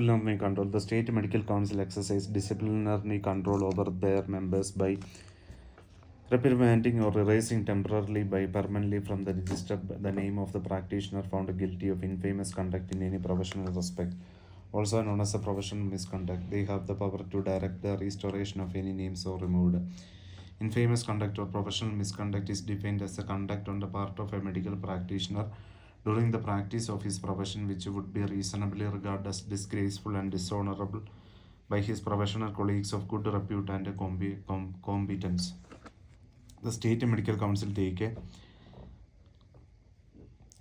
Disciplinary control. The State Medical Council exercises disciplinary control over their members by reprimanding or erasing temporarily by permanently from the register the name of the practitioner found guilty of infamous conduct in any professional respect, also known as a professional misconduct. They have the power to direct the restoration of any names so removed. Infamous conduct or professional misconduct is defined as the conduct on the part of a medical practitioner during the practice of his profession which would be reasonably regarded as disgraceful and dishonorable by his professional colleagues of good repute and competence. The State Medical Council take a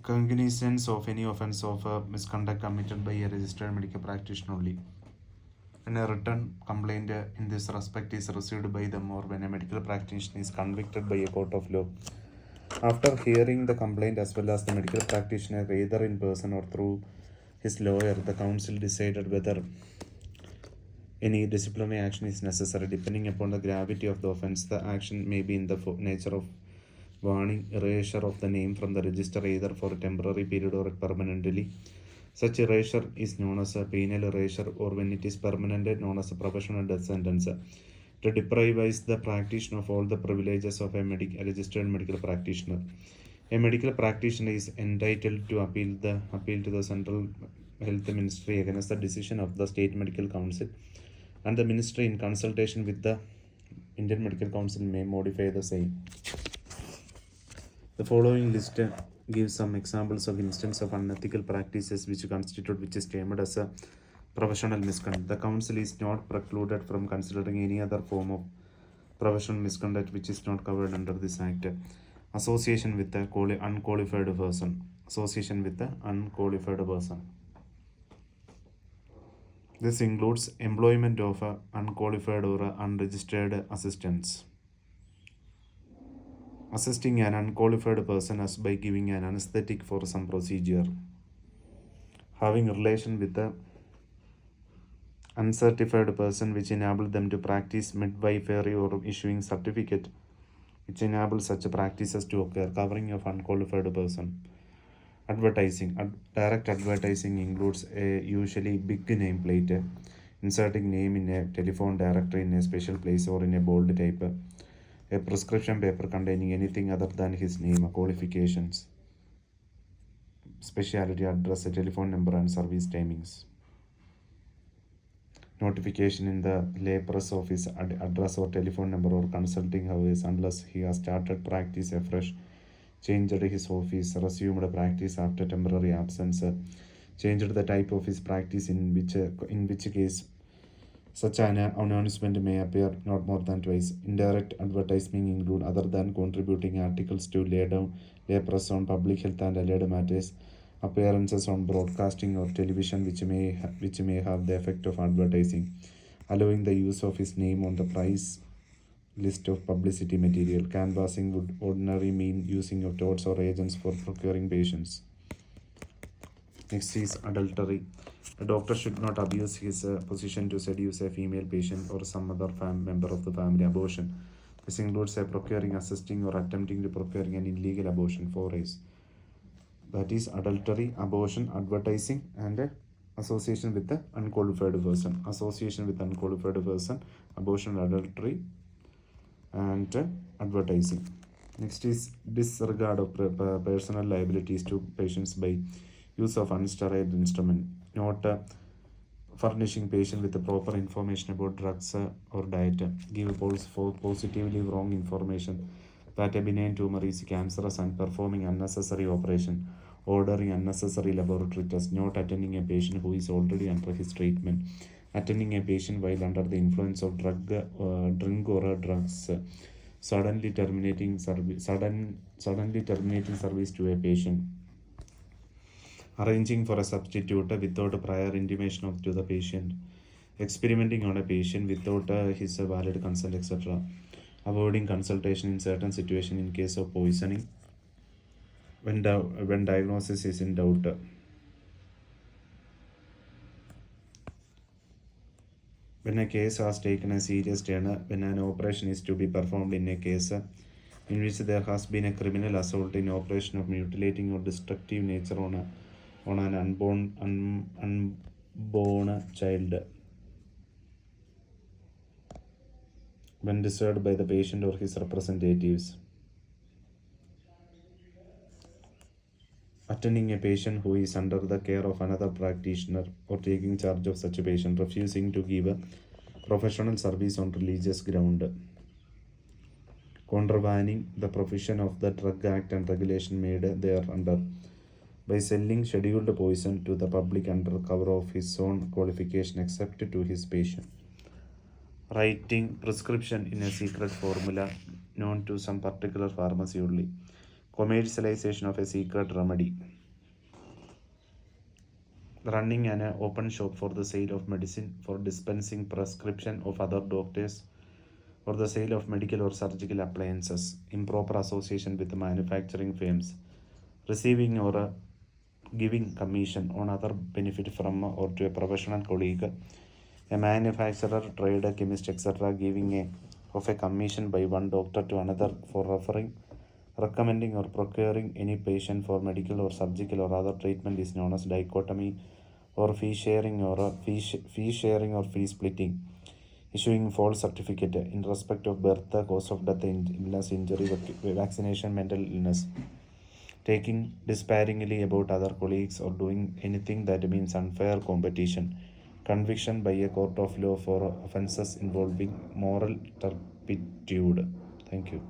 cognizance of any offence of misconduct committed by a registered medical practitioner only. When a written complaint in this respect is received by them or when a medical practitioner is convicted by a court of law. After hearing the complaint as well as the medical practitioner either in person or through his lawyer, the council decided whether any disciplinary action is necessary. Depending upon the gravity of the offence, the action may be in the nature of warning, erasure of the name from the register either for a temporary period or permanently. Such erasure is known as a penal erasure, or when it is permanent, known as a professional death sentence. To deprive the practitioner of all the privileges of a registered medical practitioner. A medical practitioner is entitled to appeal to the Central Health Ministry against the decision of the State Medical Council, and the Ministry, in consultation with the Indian Medical Council, may modify the same. The following list gives some examples of instances of unethical practices which is termed as a professional misconduct. The council is not precluded from considering any other form of professional misconduct which is not covered under this act. Association with the unqualified person. Association with the unqualified person. This includes employment of unqualified or unregistered assistants. Assisting an unqualified person as by giving an anesthetic for some procedure. Having relation with the uncertified person which enable them to practice midwifery or issuing certificate which enable such practices to occur. Covering of unqualified person. Advertising. Direct advertising includes a usually big nameplate, inserting name in a telephone directory in a special place or in a bold type, a prescription paper containing anything other than his name, qualifications, specialty, address, a telephone number and service timings. Notification in the lay press office address or telephone number or consulting hours unless he has started practice afresh, changed his office, resumed practice after temporary absence, changed the type of his practice, in which case such an announcement may appear not more than twice. Indirect advertising include other than contributing articles to lay press on public health and allied matters, appearances on broadcasting or television which may have the effect of advertising, allowing the use of his name on the price list of publicity material. Canvassing would ordinarily mean using of toads or agents for procuring patients. Next is adultery. A doctor should not abuse his position to seduce a female patient or some other member of the family. Abortion. This includes procuring, assisting, or attempting to procuring an illegal abortion. 4 A's. That is adultery, abortion, advertising, and association with the unqualified person. Association with unqualified person, abortion, adultery, and advertising. Next is disregard of personal liabilities to patients by use of unsterile instrument, not furnishing patient with the proper information about drugs or diet, give positively wrong information that a benign tumor is cancerous and performing unnecessary operation, ordering unnecessary laboratory tests, not attending a patient who is already under his treatment, attending a patient while under the influence of drink or drugs, suddenly terminating service to a patient, arranging for a substitute without prior intimation to the patient, experimenting on a patient without his valid consent, etc., avoiding consultation in certain situations in case of poisoning when diagnosis is in doubt. When a case has taken a serious turn, when an operation is to be performed in a case in which there has been a criminal assault in operation of mutilating or destructive nature on an born child when disturbed by the patient or his representatives. Attending a patient who is under the care of another practitioner or taking charge of such a patient, refusing to give a professional service on religious ground, contravening the provision of the Drug Act and regulation made thereunder, by selling scheduled poison to the public under cover of his own qualification except to his patient, writing prescription in a secret formula known to some particular pharmacy only, commercialization of a secret remedy, running an open shop for the sale of medicine, for dispensing prescription of other doctors, or the sale of medical or surgical appliances, improper association with manufacturing firms, receiving or giving commission on other benefit from or to a professional colleague, a manufacturer, trade, chemist, etc., giving of a commission by one doctor to another for referring, recommending, or procuring any patient for medical or surgical or other treatment is known as dichotomy or fee sharing or fee sharing or fee splitting. Issuing false certificate in respect of birth, cause of death, illness, injury, vaccination, mental illness, taking disparagingly about other colleagues, or doing anything that means unfair competition, conviction by a court of law for offences involving moral turpitude. Thank you.